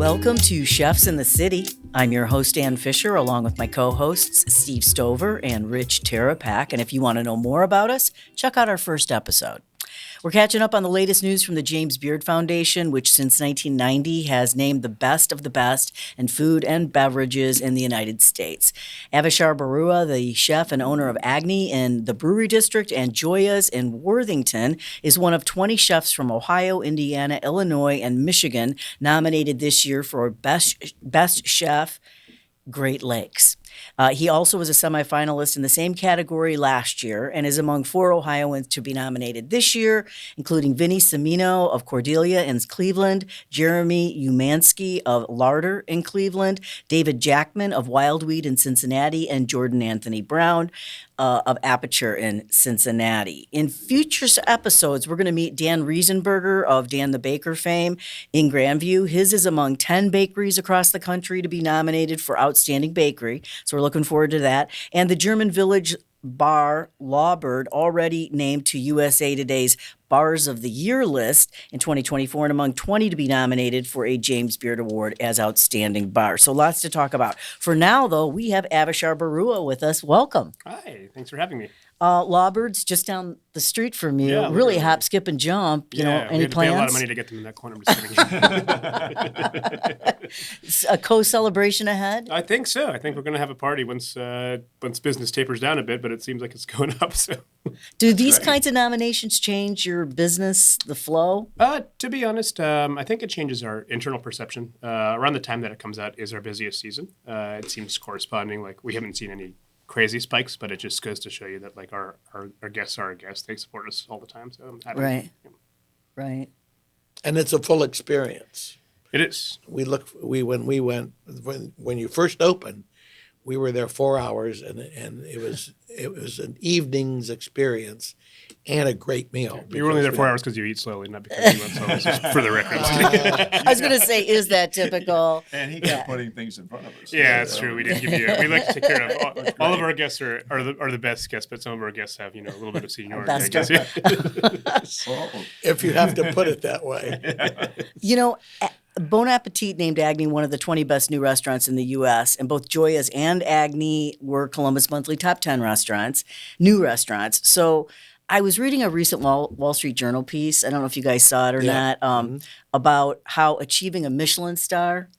Welcome to Chefs in the City. I'm your host, Ann Fisher, along with my co-hosts, Steve Stover and Rich Terapak. And if you want to know more about us, check out our first episode. We're catching up on the latest news from the James Beard Foundation, which since 1990 has named the best of the best in food and beverages in the United States. Avishar Barua, the chef and owner of Agni in the Brewery District and Joya's in Worthington, is one of 20 chefs from Ohio, Indiana, Illinois, and Michigan nominated this year for Best Chef Great Lakes. He also was a semifinalist in the same category last year and is among 4 Ohioans to be nominated this year, including Vinny Semino of Cordelia in Cleveland, Jeremy Umansky of Larder in Cleveland, David Jackman of Wildweed in Cincinnati, and Jordan Anthony Brown of Aperture in Cincinnati. In future episodes, we're going to meet Dan Riesenberger of Dan the Baker fame in Grandview. His is among 10 bakeries across the country to be nominated for Outstanding Bakery. So we're looking forward to that. And the German Village Bar Lawbird, already named to USA Today's Bars of the Year list in 2024 and among 20 to be nominated for a James Beard Award as Outstanding Bar. So lots to talk about. For now, though, we have Avishar Barua with us. Welcome. Hi, thanks for having me. Lawbird's just down the street from you. Yeah, really hop, skip, and jump. You know, any we had to pay plans? a lot of money to get them in that corner. I'm just kidding. A co-celebration ahead? I think so. I think we're going to have a party once business tapers down a bit, but it seems like it's going up. So, do these kinds of nominations change your business, the flow? To be honest, I think it changes our internal perception. Around the time that it comes out is our busiest season. It seems corresponding. Like we haven't seen any crazy spikes, but it just goes to show you that like our guests are our guests. They support us all the time. So I'm happy. Right. Right. And it's a full experience. It is. When you first opened, we were there 4 hours, and it was an evening's experience and a great meal. You were only there 4 hours because you eat slowly, not because you went slowly. Just for the record. I was going to say, is that typical? And he kept putting things in front of us. Yeah, that's true. We did give you. We like to take care of all of our guests are the best guests, but some of our guests have a little bit of seniority. I guess. If you have to put it that way. Bon Appetit named Agni one of the 20 best new restaurants in the U.S., and both Joya's and Agni were Columbus Monthly Top 10 new restaurants. So I was reading a recent Wall Street Journal piece, I don't know if you guys saw it or not, about how achieving a Michelin star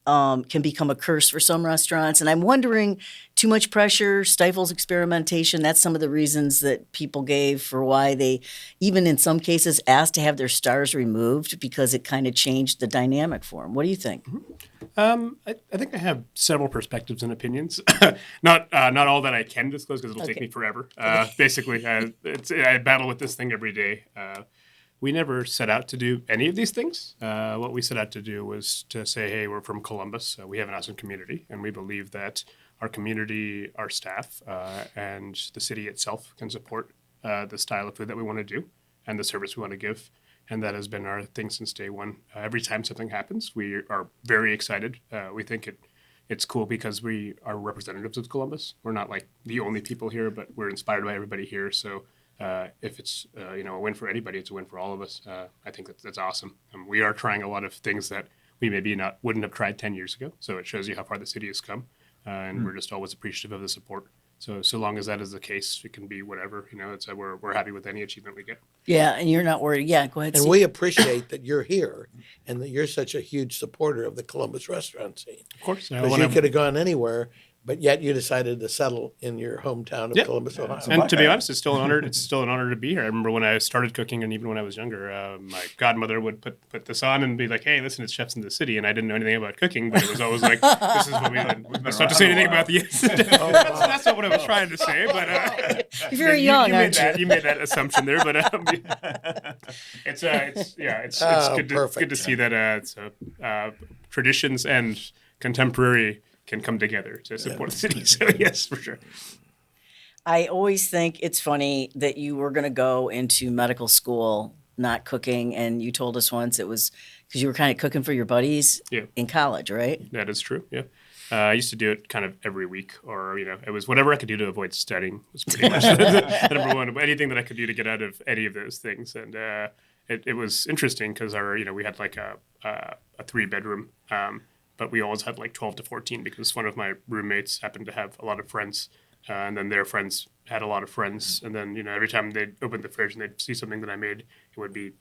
can become a curse for some restaurants. And I'm wondering, too much pressure stifles experimentation. That's some of the reasons that people gave for why they, even in some cases, asked to have their stars removed because it kind of changed the dynamic for them. What do you think? I think I have several perspectives and opinions. Not all that I can disclose because it'll take me forever. Basically, I battle with this thing every day. We never set out to do any of these things. What we set out to do was to say, hey, we're from Columbus. We have an awesome community, and we believe that our community, our staff, and the city itself can support the style of food that we want to do and the service we want to give. And that has been our thing since day one. Every time something happens, we are very excited. We think it's cool because we are representatives of Columbus. We're not like the only people here, but we're inspired by everybody here. So if it's a win for anybody, it's a win for all of us. I think that's awesome. We are trying a lot of things that we maybe wouldn't have tried 10 years ago. So it shows you how far the city has come, and we're just always appreciative of the support. So long as that is the case, it can be whatever. We're happy with any achievement we get. Yeah, and you're not worried. Yeah, go ahead. And we appreciate that you're here and that you're such a huge supporter of the Columbus restaurant scene. Of course, because you could have gone anywhere. But yet you decided to settle in your hometown of Columbus, Ohio. And to be honest, it's still an honor. It's still an honor to be here. I remember when I started cooking, and even when I was younger, my godmother would put this on and be like, "Hey, listen, it's Chefs in the City," and I didn't know anything about cooking, but it was always like, "This is what we learned." It's not to say anything about the. That's not what I was trying to say, but you're very young, aren't you? You made that assumption there, but it's good to see that traditions and contemporary can come together to support the city. So yes, for sure. I always think it's funny that you were going to go into medical school, not cooking, and you told us once it was because you were kind of cooking for your buddies in college, right? That is true, yeah. I used to do it kind of every week, or it was whatever I could do to avoid studying was pretty much the number one. Anything that I could do to get out of any of those things, and it was interesting because we had like a 3-bedroom, but we always had like 12 to 14 because one of my roommates happened to have a lot of friends, and then their friends had a lot of friends, and then every time they'd open the fridge and they'd see something that I made, it would be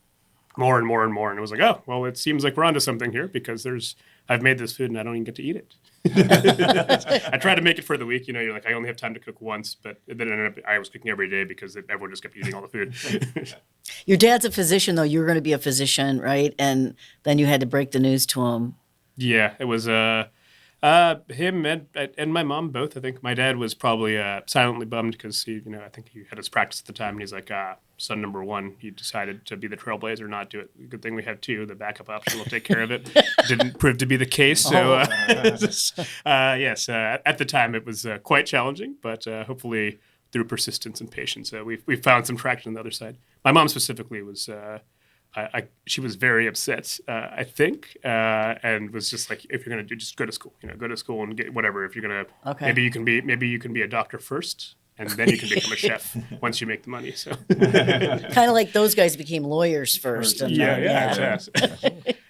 more and more and more, and it was like, oh well, it seems like we're onto something here because I've made this food and I don't even get to eat it. I try to make it for the week. You're like, I only have time to cook once, but then I was cooking every day because everyone just kept eating all the food. Your dad's a physician, though. You were going to be a physician, right? And then you had to break the news to him. Yeah, it was him and my mom both. I think my dad was probably silently bummed because I think he had his practice at the time, and he's like, son number one, he decided to be the trailblazer, not do it. Good thing we have two. The backup option will take care of it. Didn't prove to be the case. So, yes, at the time it was quite challenging, but hopefully through persistence and patience, we found some traction on the other side. My mom specifically was. She was very upset, I think, and was just like, if you're gonna just go to school, go to school and get whatever. If you're gonna, maybe you can be a doctor first, and then you can become a chef once you make the money. So, kind of like those guys became lawyers first. And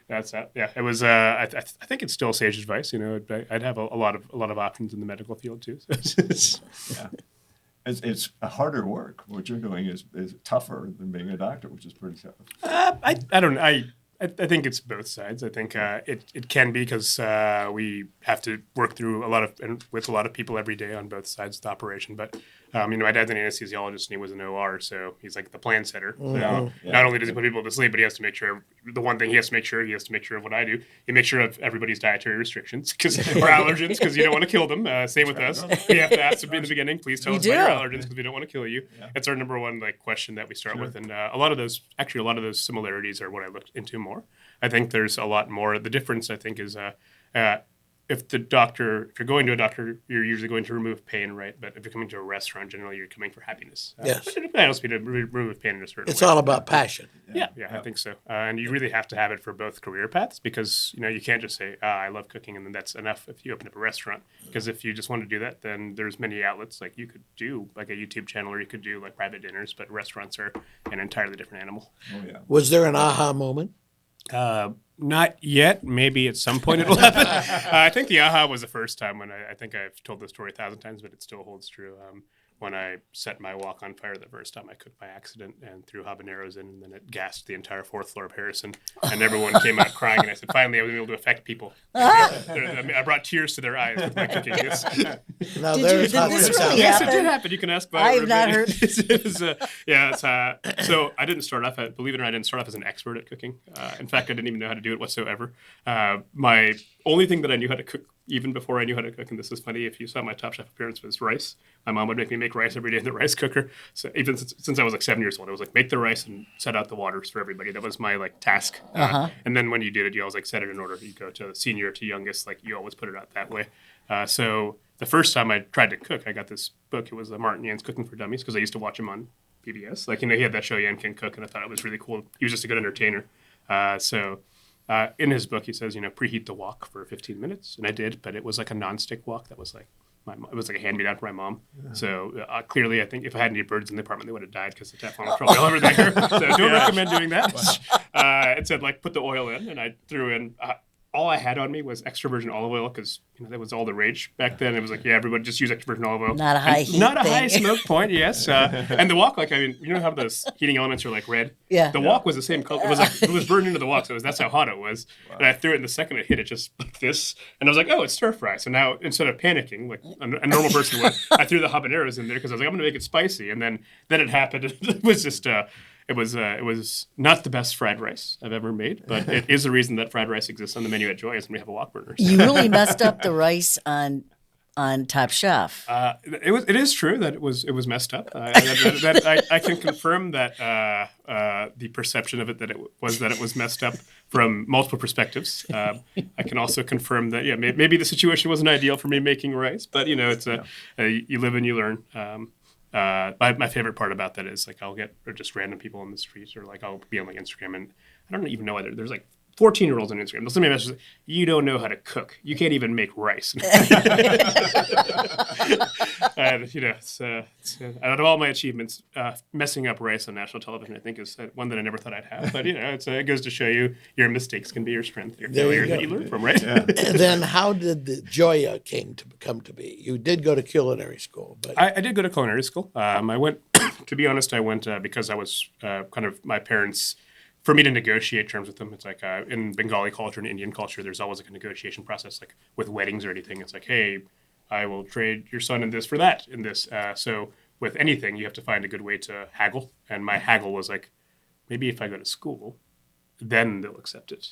that's that. Yeah, it was. I think it's still sage advice. I'd have a lot of options in the medical field too. Yeah. It's a harder work. What you're doing is tougher than being a doctor, which is pretty tough. I don't know. I think it's both sides. I think it can be because we have to work through with a lot of people every day on both sides of the operation. But my dad's an anesthesiologist and he was an OR, so he's like the plan setter. Mm-hmm. So not only does he put people to sleep, but he has to make sure. The one thing he has to make sure of what I do. He makes sure of everybody's dietary restrictions or allergens because you don't want to kill them. Same with us. We have to ask in the beginning. Please tell us about your allergens because we don't want to kill you. Yeah. That's our number one question that we start with, and a lot of those similarities are what I looked into more. I think there's a lot more. The difference, I think, is if you're going to a doctor, you're usually going to remove pain, right? But if you're coming to a restaurant, generally you're coming for happiness. Yes. But it might also be to remove pain in a certain way. It's all about passion. Yeah, I think so. And you really have to have it for both career paths because, you can't just say, I love cooking and then that's enough if you open up a restaurant. Because if you just want to do that, then there's many outlets. Like you could do like a YouTube channel or you could do like private dinners, but restaurants are an entirely different animal. Oh, yeah. Was there an aha moment? Not yet. Maybe at some point it'll happen. I think the aha was the first time when I think I've told this story 1,000 times, but it still holds true. When I set my wok on fire the first time I cooked by accident and threw habaneros in, and then it gassed the entire 4th floor of Harrison, and everyone came out crying. And I said, finally, I was able to affect people. I brought tears to their eyes with my cooking. Now, Did this really Yes, happen? it did happen. You can ask. I have not heard. So I didn't start off. Believe it or not, I didn't start off as an expert at cooking. In fact, I didn't even know how to do it whatsoever. My only thing that I knew how to cook, even before I knew how to cook, and this is funny, if you saw my Top Chef appearance, was rice. My mom would make me make rice every day in the rice cooker. So even since I was like 7 years old, I was like, make the rice and set out the waters for everybody. That was my task. And then when you did it, you always set it in order. You go to senior to youngest, you always put it out that way. So the first time I tried to cook, I got this book. It was Martin Yan's Cooking for Dummies because I used to watch him on PBS. He had that show Yan Can Cook, and I thought it was really cool. He was just a good entertainer. In his book, he says, preheat the wok for 15 minutes. And I did, but it was like a nonstick wok that was it was like a hand-me-down for my mom. Yeah. So clearly, I think if I had any birds in the apartment, they would have died because the Teflon was probably all over there. So don't recommend doing that. It said, put the oil in, and I threw in... all I had on me was extra virgin olive oil because that was all the rage back then. It was everybody just use extra virgin olive oil. Not a high heat Not a thing. high smoke point, yes. And the wok, how those heating elements are red? Yeah. The wok was the same color. It was burned into the wok, so that's how hot it was. Wow. And I threw it, and the second it hit it just like this. And I was like, oh, it's stir fry. So now instead of panicking like a normal person would, I threw the habaneros in there because I was like, I'm going to make it spicy. And then it happened. It was just... It was not the best fried rice I've ever made, but it is the reason that fried rice exists on the menu at Joya's and we have a wok burner. You really messed up the rice on Top Chef. It is true that it was messed up. I can confirm that the perception of it that it was messed up from multiple perspectives. I can also confirm that maybe the situation wasn't ideal for me making rice, but it's you live and you learn. My favorite part about that is I'll get just random people on the street or I'll be on Instagram and I don't even know whether there's 14-year-olds on Instagram. They'll send me a message, you don't know how to cook. You can't even make rice. And, out of all my achievements, messing up rice on national television, I think, is one that I never thought I'd have. But, it goes to show you your mistakes can be your strength, your failures that you learn from, right? And then how did the Joya come to be? You did go to culinary school. But I did go to culinary school. I went, to be honest, because I was kind of my parents' for me to negotiate terms with them. It's like in Bengali culture and Indian culture, there's always like a negotiation process, like with weddings or anything. It's like, hey, I will trade your son in this for that in this. So with anything, you have to find a good way to haggle. And my haggle was like, maybe if I go to school, then they'll accept it.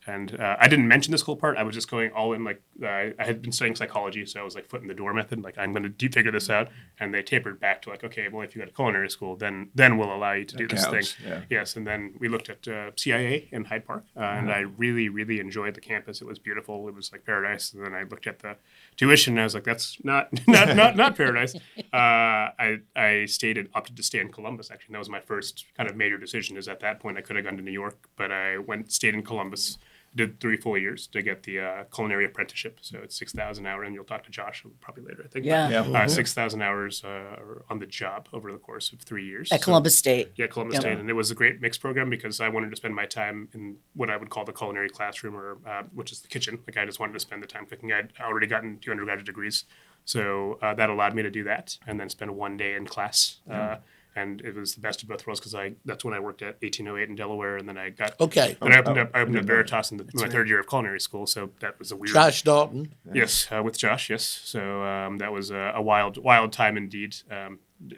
And I didn't mention this whole part. I was just going all in, like, I had been studying psychology, so I was like foot in the door method. Like, I'm going to figure this out. And they tapered back to like, okay, well, if you go to culinary school, then we'll allow you to do this thing. Yeah. Yes, and then we looked at CIA in Hyde Park, and I really, really enjoyed the campus. It was beautiful. It was like paradise. And then I looked at the tuition, and I was like, that's not paradise. I opted to stay in Columbus, actually. And that was my first kind of major decision, is at that point I could have gone to New York, but I stayed in Columbus. Did 3 full years to get the culinary apprenticeship. So it's 6,000 hours, and you'll talk to Josh probably later, I think. Yeah. 6,000 hours on the job over the course of 3 years. At Columbus State. Yeah, Columbus State. And it was a great mixed program because I wanted to spend my time in what I would call the culinary classroom, or which is the kitchen. Like, I just wanted to spend the time cooking. I'd already gotten 2 undergraduate degrees. So that allowed me to do that and then spend 1 day in class. And it was the best of both worlds because that's when I worked at 1808 in Delaware, and then I got Then I opened up Veritas in my third year of culinary school. So that was a weird. Josh Dalton. Yes, with Josh. Yes. So that was a wild time indeed.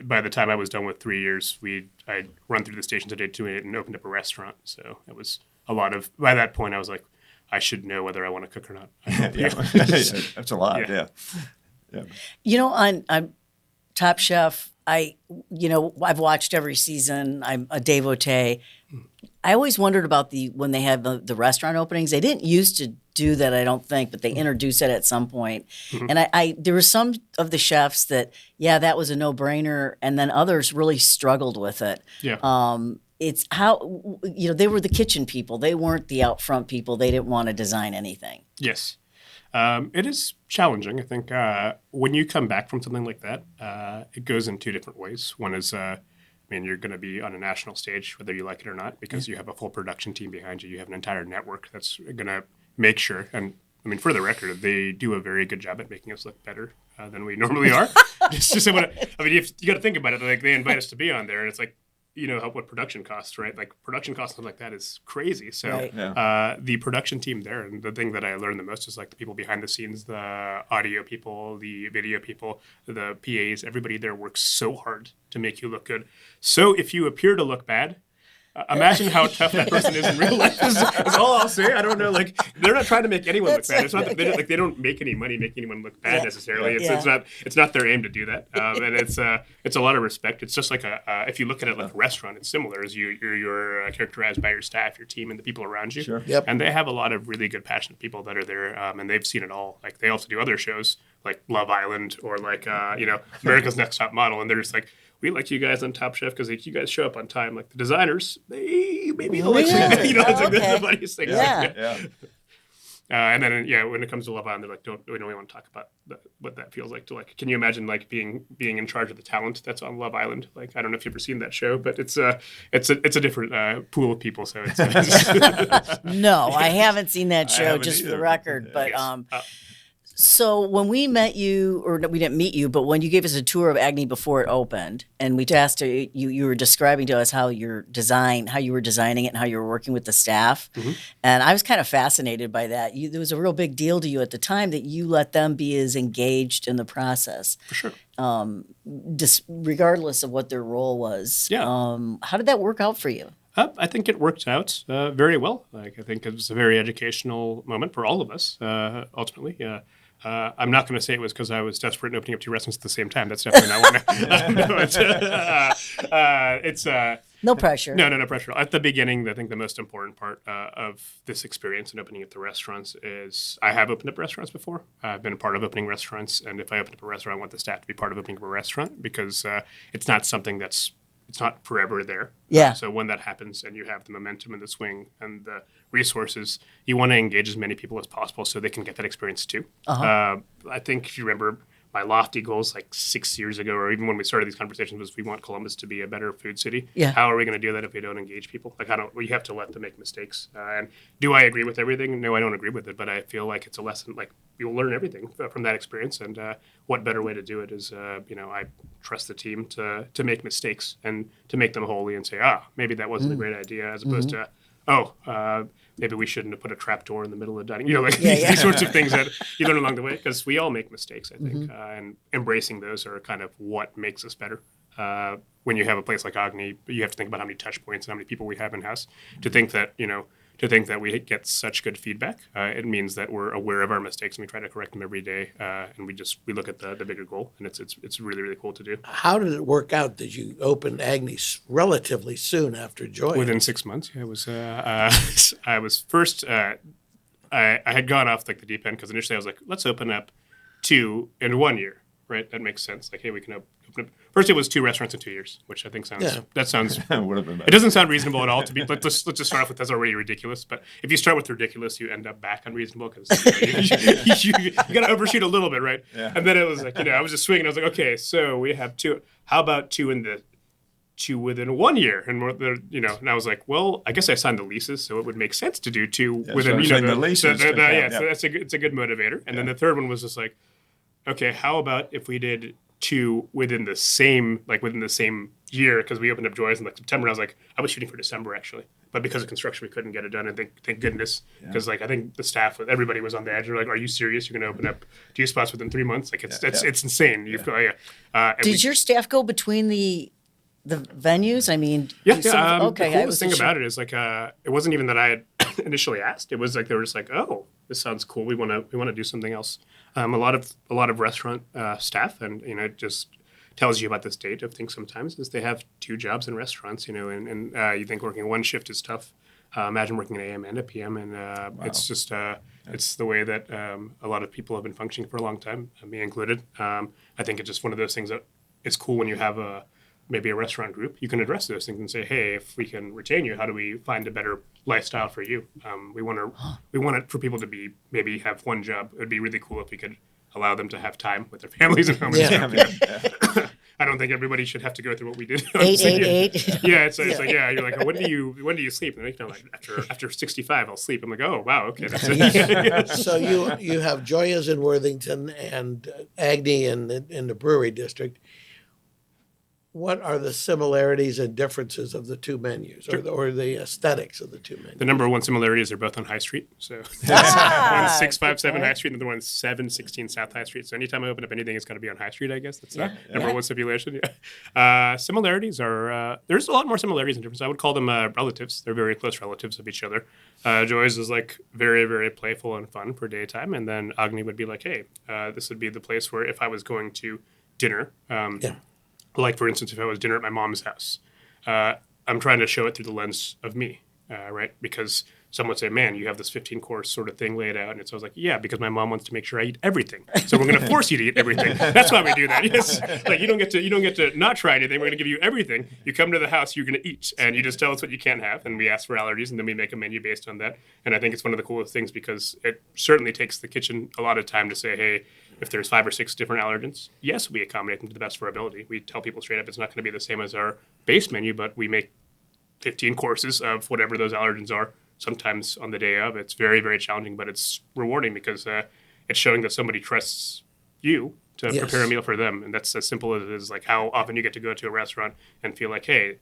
By the time I was done with 3 years, I'd run through the stations at 1808 and opened up a restaurant. So it was a lot of. By that point, I was like, I should know whether I want to cook or not. That's a lot. Yeah. On Top Chef, I've watched every season. I'm a devotee. I always wondered about when they have the restaurant openings. They didn't used to do that, I don't think, but they introduced it at some point. And there were some of the chefs that was a no-brainer, and then others really struggled with it. Yeah. It's how they were the kitchen people. They weren't the out front people. They didn't want to design anything. Yes. It is challenging. I think when you come back from something like that, it goes in 2 different ways. One is, you're going to be on a national stage, whether you like it or not, because you have a full production team behind you. You have an entire network that's going to make sure. And for the record, they do a very good job at making us look better than we normally are. It's just you got to think about it. Like, they invite us to be on there, and it's like, what production costs, right? Like, production costs, stuff like that is crazy. So Right. the production team there, and the thing that I learned the most is like the people behind the scenes, the audio people, the video people, the PAs, everybody there works so hard to make you look good. So if you appear to look bad, imagine how tough that person is in real life. Is all I'll say. I don't know. Like, they're not trying to make anyone look bad. It's not that they don't make any money making anyone look bad necessarily. It's not their aim to do that. And it's a lot of respect. It's just like if you look at it like a restaurant, it's similar. As you're characterized by your staff, your team, and the people around you. Sure. Yep. And they have a lot of really good, passionate people that are there, and they've seen it all. Like, they also do other shows like Love Island or like America's Next Top Model, and they're just like, we like you guys on Top Chef because you guys show up on time. Like, the designers, they maybe don't like you. It's like the funniest thing. Yeah. And then when it comes to Love Island, they're like, we don't want to talk about what that feels like to, like. Can you imagine like being in charge of the talent that's on Love Island? Like, I don't know if you've ever seen that show, but it's a different pool of people. So it's No, I haven't seen that show, haven't just for the either. record. But Yes. So when we met you, or we didn't meet you, but when you gave us a tour of Agni before it opened, and we asked you were describing to us how you were designing it and how you were working with the staff. And I was kind of fascinated by that. There was a real big deal to you at the time that you let them be as engaged in the process. For sure. Regardless of what their role was. Yeah. How did that work out for you? I think it worked out very well. Like, I think it was a very educational moment for all of us, ultimately. I'm not going to say it was because I was desperate in opening up 2 restaurants at the same time. That's definitely not what it's No pressure. No pressure. At the beginning, I think the most important part of this experience in opening up the restaurants is I have opened up restaurants before. I've been a part of opening restaurants, and if I open up a restaurant, I want the staff to be part of opening up a restaurant because it's not something it's not forever there. Yeah. So when that happens and you have the momentum and the swing and the resources, you want to engage as many people as possible so they can get that experience too. I think if you remember, my lofty goals like 6 years ago, or even when we started these conversations, was we want Columbus to be a better food city. Yeah. How are we going to do that if we don't engage people? Like, you have to let them make mistakes. And do I agree with everything? No, I don't agree with it, but I feel like it's a lesson. Like, you'll learn everything from that experience. And what better way to do it is, I trust the team to make mistakes and to make them holy and say, maybe that wasn't a great idea, as opposed to, maybe we shouldn't have put a trap door in the middle of the dining. These sorts of things that you learn along the way, because we all make mistakes, I think, and embracing those are kind of what makes us better. When you have a place like Agni, you have to think about how many touch points and how many people we have in house. To think that we get such good feedback, it means that we're aware of our mistakes and we try to correct them every day. And we look at the bigger goal, and it's really, really cool to do. How did it work out? Did you open Agni relatively soon after Joya? Within 6 months, yeah, it was. I was first. I had gone off like the deep end, because initially I was like, let's open up 2 in 1 year, right? That makes sense. Like, hey, we can open up. First, it was 2 restaurants in 2 years, which I think sounds. Would have been It doesn't sound reasonable at all to be. Let's just start off with that's already ridiculous. But if you start with ridiculous, you end up back unreasonable, because you got to overshoot a little bit, right? Yeah. And then it was like, I was just swinging. I was like, okay, so we have 2. How about 2 within 1 year? And and I was like, well, I guess I signed the leases, so it would make sense to do 2 within the leases. So it's a good motivator. And then the third one was just like, okay, how about if we did 2 within the same year, because we opened up Joya's in like September. And I was like, I was shooting for December actually, but because of construction, we couldn't get it done. And thank goodness, because I think the staff, everybody was on the edge. They're like, "Are you serious? You're going to open up 2 spots within 3 months? Like it's insane." Did your staff go between the venues? I mean, okay. Okay, The coolest thing about it is like it wasn't even that I had initially asked. It was like they were just like, "Oh, this sounds cool. We want to do something else." A lot of restaurant staff, and it just tells you about the state of things sometimes, is they have 2 jobs in restaurants, and you think working one shift is tough. Imagine working an AM and a PM, and it's just it's the way that a lot of people have been functioning for a long time, me included. I think it's just one of those things that it's cool when you have maybe a restaurant group. You can address those things and say, hey, if we can retain you, how do we find a better lifestyle for you? We want it for people to maybe have one job. It would be really cool if we could allow them to have time with their families at home. I don't think everybody should have to go through what we did. 888. Yeah, it's like, you're like, when do you sleep? And like, after 65, I'll sleep. I'm like, oh wow, okay. That's it. So you have Joya's in Worthington and Agni in the brewery district. What are the similarities and differences of the 2 menus, or the aesthetics of the 2 menus? The number one similarity is they're both on High Street. So one's 657 High Street, and the other one's 716 South High Street. So anytime I open up anything, it's got to be on High Street, I guess. That's the number one stipulation. Yeah. Similarities are there's a lot more similarities and differences. I would call them relatives. They're very close relatives of each other. Joy's is like very, very playful and fun for daytime, and then Agni would be like, hey, this would be the place where if I was going to dinner. Like, for instance, if I was dinner at my mom's house, I'm trying to show it through the lens of me, right? Because some would say, man, you have this 15-course sort of thing laid out. And I was like, yeah, because my mom wants to make sure I eat everything. So we're going to force you to eat everything. That's why we do that. Yes. Like, you don't get to not try anything. We're going to give you everything. You come to the house, you're going to eat. And you just tell us what you can't have. And we ask for allergies, and then we make a menu based on that. And I think it's one of the coolest things, because it certainly takes the kitchen a lot of time to say, hey, if there's 5 or 6 different allergens, yes, we accommodate them to the best of our ability. We tell people straight up it's not going to be the same as our base menu, but we make 15 courses of whatever those allergens are, sometimes on the day of. It's very, very challenging, but it's rewarding, because it's showing that somebody trusts you to prepare a meal for them. And that's as simple as it is, like how often you get to go to a restaurant and feel like, hey,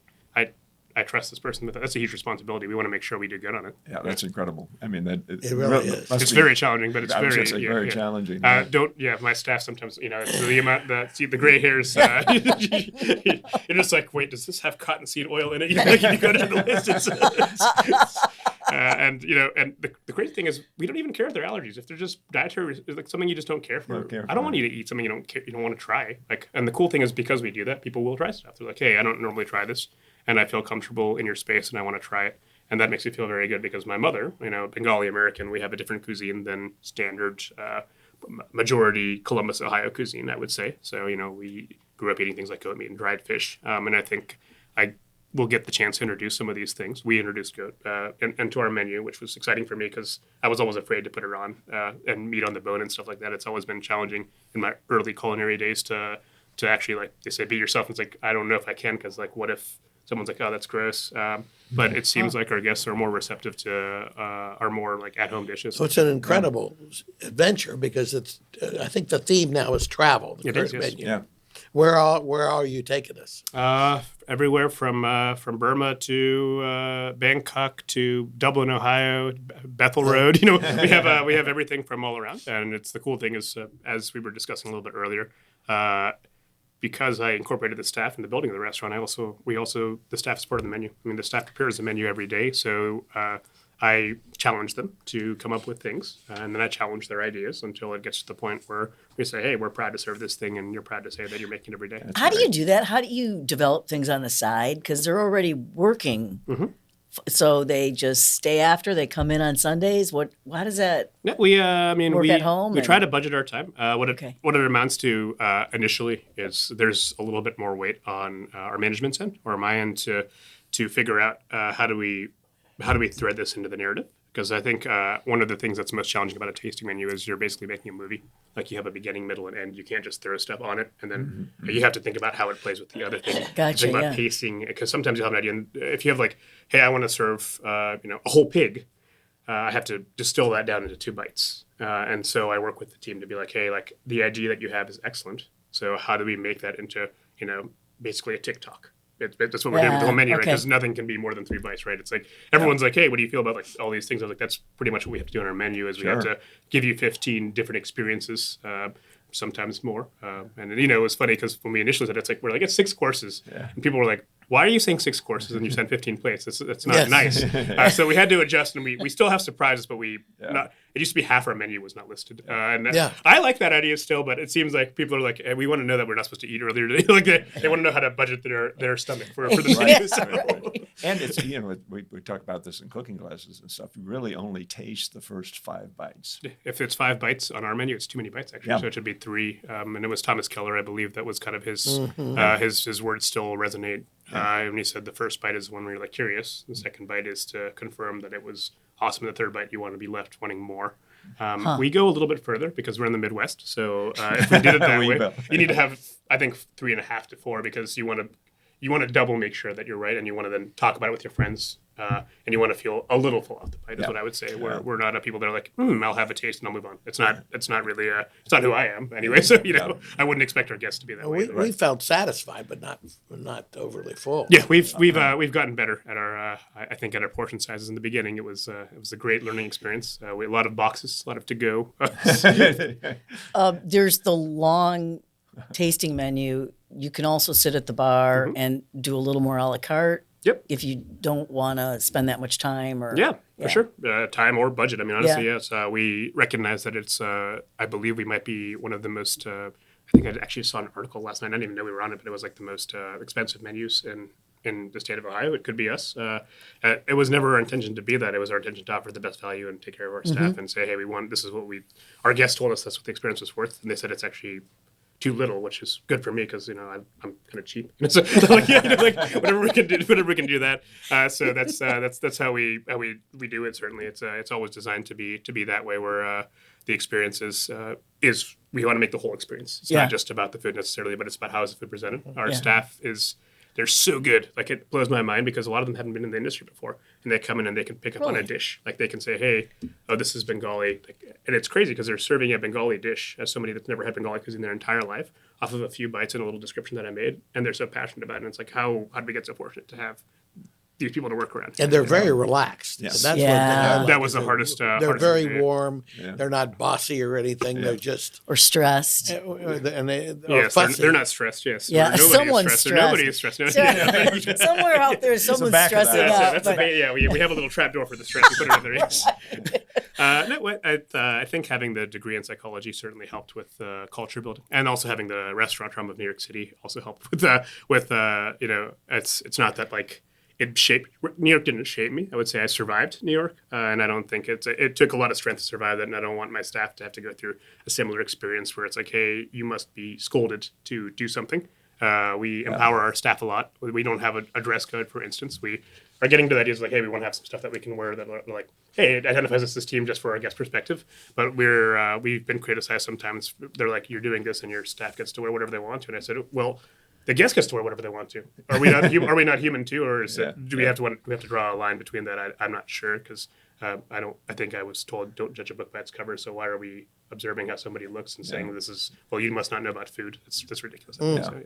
I trust this person. That's a huge responsibility. We want to make sure we do good on it. Yeah, that's incredible. I mean, it really is. It's very challenging, but it's very challenging. My staff sometimes, the amount, the gray hairs, you're just like, wait, does this have cottonseed oil in it? You go down the list. And the crazy thing is, we don't even care if they're allergies. If they're just dietary, like something you just don't care for. I don't want you to eat something you don't want to try. Like, and the cool thing is, because we do that, people will try stuff. They're like, hey, I don't normally try this, and I feel comfortable in your space, and I want to try it. And that makes me feel very good, because my mother, Bengali-American, we have a different cuisine than standard majority Columbus, Ohio cuisine, I would say. So, we grew up eating things like goat meat and dried fish. And I think we'll get the chance to introduce some of these things. We introduced goat into our menu, which was exciting for me because I was always afraid to put it on and meat on the bone and stuff like that. It's always been challenging in my early culinary days to actually, like they say, be yourself. And it's like, I don't know if I can, because like, what if someone's like, oh, that's gross. But it seems like our guests are more receptive to our more like at-home dishes. So it's an incredible adventure because it's. I think the theme now is travel. The It current is, yes. menu. Yeah. Where are you taking us? Everywhere from Burma to Bangkok to Dublin, Ohio, Bethel Road. You know, we have everything from all around. And it's the cool thing is, as we were discussing a little bit earlier, because I incorporated the staff in the building of the restaurant, the staff is part of the menu. I mean, the staff prepares the menu every day, so I challenge them to come up with things, and then I challenge their ideas until it gets to the point where we say, hey, we're proud to serve this thing, and you're proud to say that you're making it every day. How do you do that? How do you develop things on the side? Because they're already working. So they just stay after, they come in on Sundays. How does that? Yeah, we Work at home We and- try to budget our time. What Okay. it amounts to initially is there's a little bit more weight on our management's end or my end to figure out how do we thread this into the narrative. Because I think one of the things that's most challenging about a tasting menu is you're basically making a movie. Like you have a beginning, middle, and end. You can't just throw stuff on it, and then you have to think about how it plays with the other thing. Gotcha, Think about yeah. pacing, because sometimes you'll have an idea. And if you have like, hey, I want to serve a whole pig, I have to distill that down into 2 bites. And so I work with the team to be like, hey, like the idea that you have is excellent. So how do we make that into, basically a TikTok? That's what we're doing with the whole menu, right? okay. Because nothing can be more than 3 bites, right? It's like everyone's like, hey, what do you feel about like all these things? I was like, that's pretty much what we have to do on our menu is we have Sure. to give you 15 different experiences, sometimes more. And it was funny because when we initially said it, it's like, we're like, it's 6 courses. Yeah. And people were like, why are you saying 6 courses and you send 15 plates? That's not Yes. nice. So we had to adjust, and we still have surprises, but it used to be half our menu was not listed. And Yeah. I like that idea still, but it seems like people are like, hey, we want to know that we're not supposed to eat earlier today. Like they want to know how to budget their stomach for the menu. Yeah, So- right. And it's, we talk about this in cooking classes and stuff. You really only taste the first 5 bites. If it's 5 bites on our menu, it's too many bites actually. Yeah. So it should be 3. And it was Thomas Keller, I believe, that was kind of his his words still resonate. And he said the first bite is when we're like curious. The second bite is to confirm that it was awesome. The third bite, you want to be left wanting more. We go a little bit further because we're in the Midwest. So if we did it that We way, will. you need to have, I think, 3.5 to 4 because you want to double make sure that you're right, and you want to then talk about it with your friends, and you want to feel a little full off the bite. Is Yeah. what I would say. Yeah. We're not people that are like, I'll have a taste and I'll move on. It's not really it's not who I am anyway. So I wouldn't expect our guests to be that way. We felt satisfied, but not overly full. Yeah, we've gotten better at our I think at our portion sizes. In the beginning, it was a great learning experience. We had a lot of boxes, a lot of to go. There's the long tasting menu. You can also sit at the bar and do a little more a la carte. Yep. If you don't want to spend that much time or Yeah, for sure. Time or budget. I mean, honestly, Yeah. yes. We recognize that it's. I believe we might be one of the most. I think I actually saw an article last night. I didn't even know we were on it, but it was like the most expensive menus in the state of Ohio. It could be us. It was never our intention to be that. It was our intention to offer the best value and take care of our staff and say, hey, this is what our guests told us that's what the experience was worth. And they said it's actually too little, which is good for me because I'm kind of cheap. So like whatever we can do that. So that's how we do it. Certainly, it's always designed to be that way where the experience is we want to make the whole experience. It's Yeah. not just about the food necessarily, but it's about how is the food presented. Our staff they're so good. Like it blows my mind because a lot of them haven't been in the industry before, and they come in and they can pick up on a dish. Like they can say, "Hey, this is Bengali," and it's crazy because they're serving a Bengali dish as somebody that's never had Bengali cuisine their entire life off of a few bites and a little description that I made, and they're so passionate about it. And it's like, how did we get so fortunate to have these people to work around? And they're very relaxed. Yeah. And that's Yeah. what I like That was is the hardest. They're hardest very thing to do. warm. Yeah. They're not bossy or anything. They're just or stressed. and they or Yes, fussy. they're not stressed. Yes, Yeah, Nobody someone's is stressed. stressed. Nobody is stressed. No, So- yeah. Somewhere out there, someone's back of that. stressing That's, out. that's but- we have a little trap door for the stress. We put it in there. Yes. I think having the degree in psychology certainly helped with culture building, and also having the restaurant room of New York City also helped with it's not that like it shaped New York didn't shape me. I would say I survived New York, and I don't think it took a lot of strength to survive that, and I don't want my staff to have to go through a similar experience where it's like, hey, you must be scolded to do something. We empower our staff a lot. We don't have a dress code, for instance. We are getting to the ideas like, hey, we want to have some stuff that we can wear that like, hey, it identifies us as this team just for our guest perspective. But we've been criticized sometimes. They're like, you're doing this and your staff gets to wear whatever they want to. And I said, well, the guest gets to wear whatever they want to. Are we not are we not human too, or is do we have to draw a line between that? I'm not sure because I think I was told don't judge a book by its cover. So why are we observing how somebody looks and saying this is you must not know about food? That's ridiculous. So,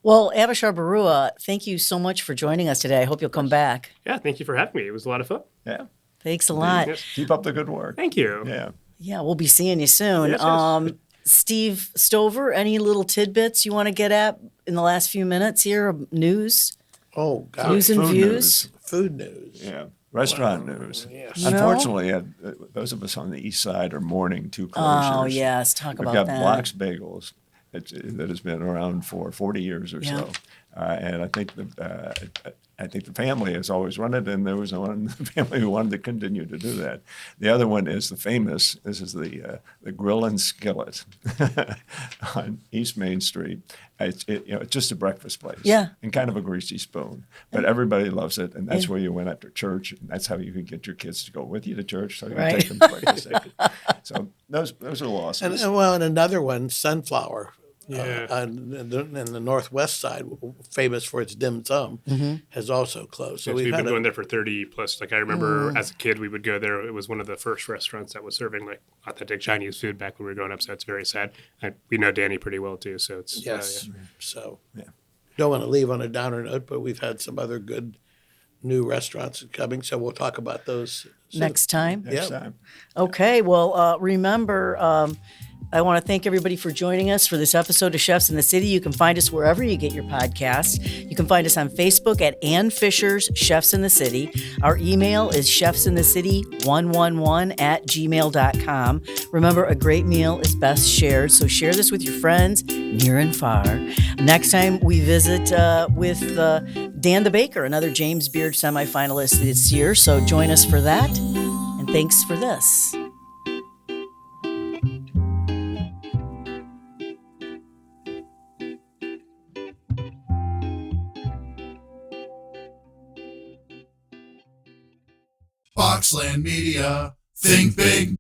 Well, Avishar Barua, thank you so much for joining us today. I hope you'll come back. Yeah, thank you for having me. It was a lot of fun. Yeah. Thanks a lot. Yes. Keep up the good work. Thank you. Yeah. Yeah, we'll be seeing you soon. Yes. Steve Stover, any little tidbits you want to get at in the last few minutes here? News? Oh, God. News and Food views? news. Food news. Yeah. Restaurant news. Yes. No? Unfortunately, those of us on the east side are mourning two closures. Oh, yes. Talk We've about got that. Block's Bagels that has been around for 40 years or Yeah. so. And I think the family has always run it, and there was one in the family who wanted to continue to do that. The other one is this is the Grill and Skillet on East Main Street. It's just a breakfast place. Yeah. And kind of a greasy spoon. But everybody loves it, and that's where you went after church, and that's how you can get your kids to go with you to church, so you Right. can take them to breakfast. So those are losses. And another one, Sunflower. Yeah. In the northwest side, famous for its dim sum, has also closed. So We've we've been had going there for 30 plus. Like I remember as a kid, we would go there. It was one of the first restaurants that was serving like authentic Chinese food back when we were growing up. So it's very sad. We know Danny pretty well too. So it's yes. So Yeah. don't want to leave on a downer note, but we've had some other good new restaurants coming. So we'll talk about those soon. Next time? Next Yep. time. Okay, well, remember, I want to thank everybody for joining us for this episode of Chefs in the City. You can find us wherever you get your podcasts. You can find us on Facebook at Ann Fisher's Chefs in the City. Our email is chefsinthecity111@gmail.com. Remember, a great meal is best shared, so share this with your friends near and far. Next time we visit with Dan the Baker, another James Beard semifinalist this year, so join us for that. And thanks for this. Boxland Media. Think big.